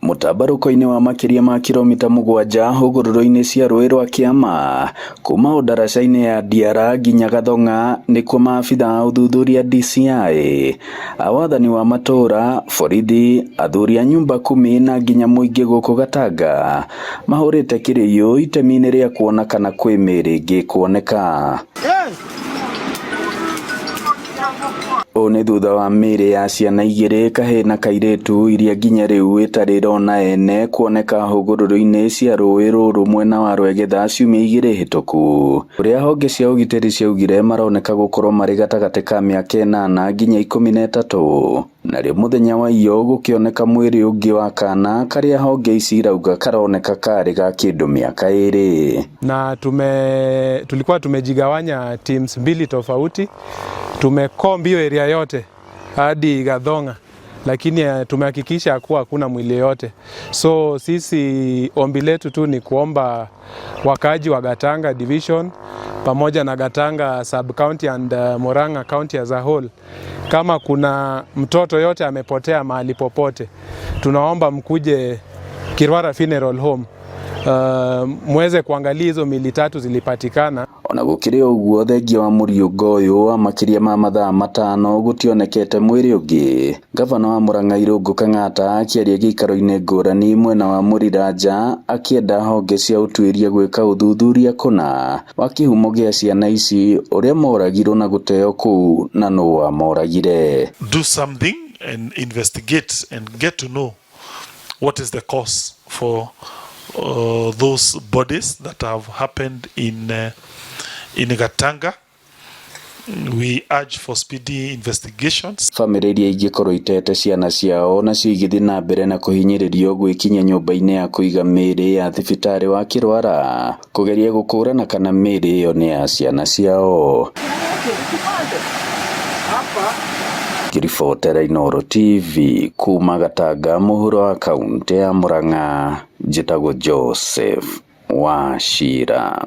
Mutabaruko-ini wa makiria ma kilomita 7 hũgũrũrũ-inĩ cia rũĩ rwa Kiama kuma o daraca-inĩ ya Ndiara nginya Gathonga nĩkuo maabitha a ũthuthuria DCI, awathani wa matũra, borithi, athuri a nyumba 10 na nginya mũingĩ gũkũ Gatanga mahũrĩte kĩrĩĩo itemi-inĩ rĩa kuona kana kwĩ mĩĩrĩ ĩngĩ kuoneka. Nĩ thutha wa mĩĩrĩ ya ciana 2, kahĩĩ na kairĩtu, iria nginya rĩu itarĩ rona ene kuoneka hũgũrũrũ-inĩ cia rũĩ rũrũ mwena wa Rwegetha ciumia 2 hĩtũku, ũrĩa honge cia ũgitĩri ciaugire maroneka gũkorwo marĩ gatagatĩ ka mĩaka 8 nginya 13, narĩo mũthenya wa iyo gũkĩoneka mwĩrĩ ũngĩ wa kana karĩa honge ici irauga karoneka karĩ ga kĩndũ mĩaka 2. Na tulikuwa tumejigawanya teams 2 tofauti. Tumekombi hiyo area yote hadi Gathonga, lakini tumehakikisha kuwa hakuna mwili yote. So sisi ombi letu tu ni kuomba wakaaji wa Gatanga division pamoja na Gatanga sub county and Murang'a county as a whole, kama kuna mtoto yote amepotea mahali popote, tunaomba mkuje Kirwara Funeral Home muweze kuangalia hizo mili 3 zilipatikana. Ona gũkĩrĩ ũguo thengia wa mũriũngo ũyũ wa makiria ma mathaa 5 gũtionekete mwĩrĩ ũngĩ, gavana wa Murang'a Irũngũ Kang'ata akĩaria gĩikaro-inĩ ngũrani mwena wa Mũriranja akĩenda honge cia ũtuĩria gwĩka ũthuthuria kũna wa kĩhumo gĩa ciana ici, ũrĩa moragirwo na gũteo kũu na nũũ wamoragire. Do something and investigate and get to know what is the cause for those bodies that have happened in Gatanga. We urge for speedy investigations. Family iria ingĩkorwo itete ciana ciao na cigĩthiĩ na mbere na kũhinyĩrĩrio gwĩkinya nyũmba-inĩ ya kũiga mĩĩrĩ ya thibitarĩ wa Kirwara kũgeria gũkũrana kana mĩĩrĩ ĩyo nĩ ya ciana ciao. Kiribotera Inooro TV kuma Gatanga, mũhuro wa kaunti ya Murang'a, njĩtagwo Joseph Wachira.